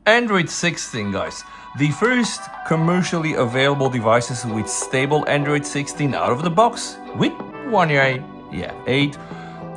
Android 16, guys. The first commercially available devices with stable Android 16 out of the box with One UI 8.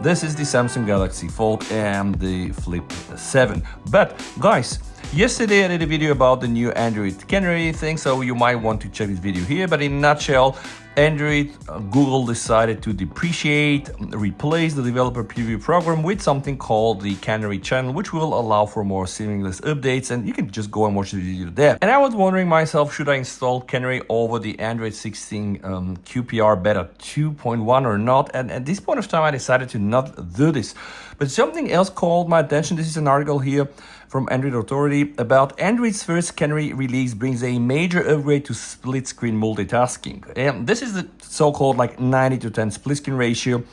This is the Samsung Galaxy Fold and the Flip 7. But guys, yesterday I did a video about the new Android Canary thing, so you might want to check this video here. But in a nutshell, Google decided to replace the developer preview program with something called the Canary channel, which will allow for more seamless updates, and you can just go and watch the video there. And I was wondering myself, should I install Canary over the Android 16 QPR Beta 2.1 or not? And at this point of time, I decided to not do this. But something else called my attention. This is an article here from Android Authority about Android's first Canary release brings a major upgrade to split screen multitasking. And this is the so-called 90:10 split screen ratio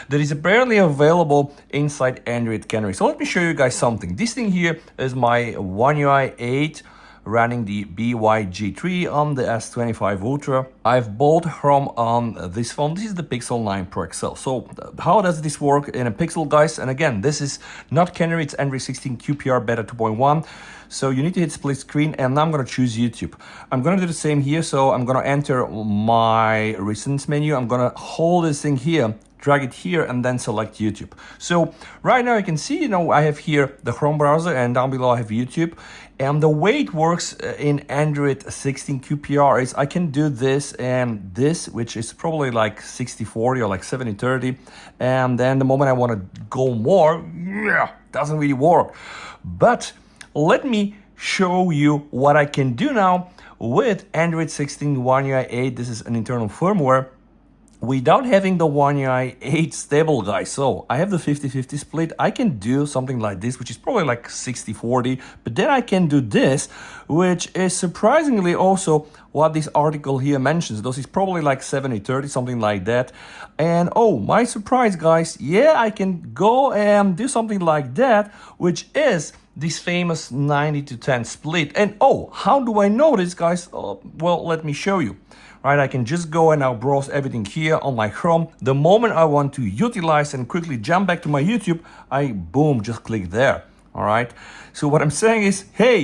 that is apparently available inside Android Canary. So let me show you guys something. This thing here is my One UI 8 running the BYG3 on the S25 Ultra. I've bought Chrome on this phone. This is the Pixel 9 Pro XL. So how does this work in a Pixel, guys? And again, this is not Canary, it's Android 16 QPR Beta 2.1. So you need to hit split screen, and I'm going to choose YouTube. I'm going to do the same here. So I'm going to enter my recent menu. I'm going to hold this thing here, drag it here, and then select YouTube. So right now you can see, I have here the Chrome browser, and down below I have YouTube. And the way it works in Android 16 QPR is I can do this and this, which is probably like 60-40 or like 70-30. And then the moment I want to go more, doesn't really work. But let me show you what I can do now with Android 16 One UI 8. This is an internal firmware, without having the One UI 8 stable, guys. So I have the 50-50 split. I can do something like this, which is probably like 60-40, but then I can do this, which is surprisingly also what this article here mentions. This is probably like 70-30, something like that. And oh, my surprise, guys, I can go and do something like that, which is this famous 90:10 split. And oh, how do I know this, guys? Well, let me show you. Right, I can just go and now browse everything here on my Chrome. The moment I want to utilize and quickly jump back to my YouTube, I boom, just click there. All right. So what I'm saying is, hey,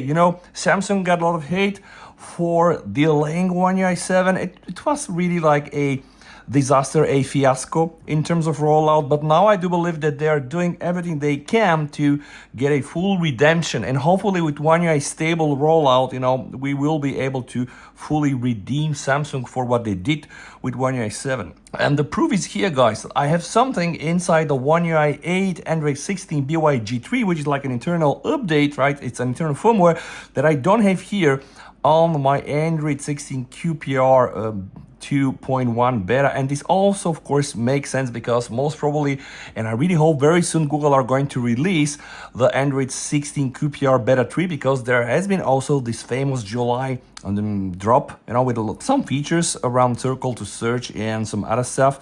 Samsung got a lot of hate for delaying One UI 7. It was really like a disaster, a fiasco in terms of rollout, but now I do believe that they are doing everything they can to get a full redemption, and hopefully with One UI stable rollout, we will be able to fully redeem Samsung for what they did with One UI 7. And the proof is here, guys. I have something inside the One UI 8 Android 16 BYG3, which is like an internal update, right? It's an internal firmware that I don't have here on my Android 16 QPR 2.1 beta. And this also, of course, makes sense because most probably, and I really hope very soon, Google are going to release the Android 16 QPR beta 3, because there has been also this famous July drop, with some features around circle to search and some other stuff.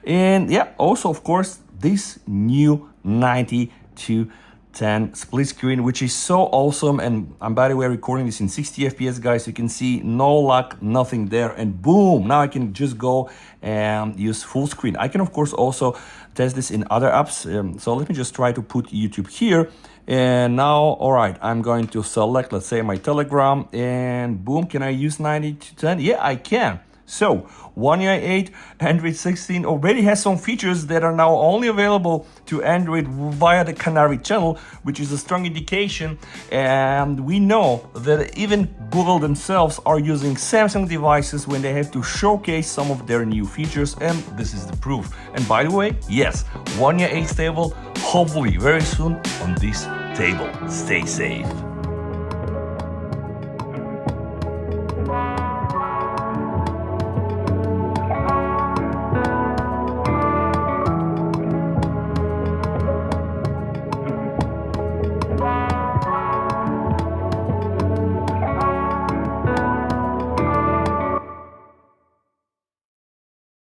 And also, of course, this new 90:10 split screen, which is so awesome. And I'm, by the way, recording this in 60 FPS, guys. You can see no lag, nothing there, and boom, now I can just go and use full screen. I can, of course, also test this in other apps. So let me just try to put YouTube here. And now, all right, I'm going to select, let's say, my Telegram, and boom, can I use 90:10? Yeah, I can. So One UI 8 Android 16 already has some features that are now only available to Android via the Canary channel, which is a strong indication. And we know that even Google themselves are using Samsung devices when they have to showcase some of their new features, and this is the proof. And by the way, yes, One UI 8 stable, hopefully very soon on this table. Stay safe.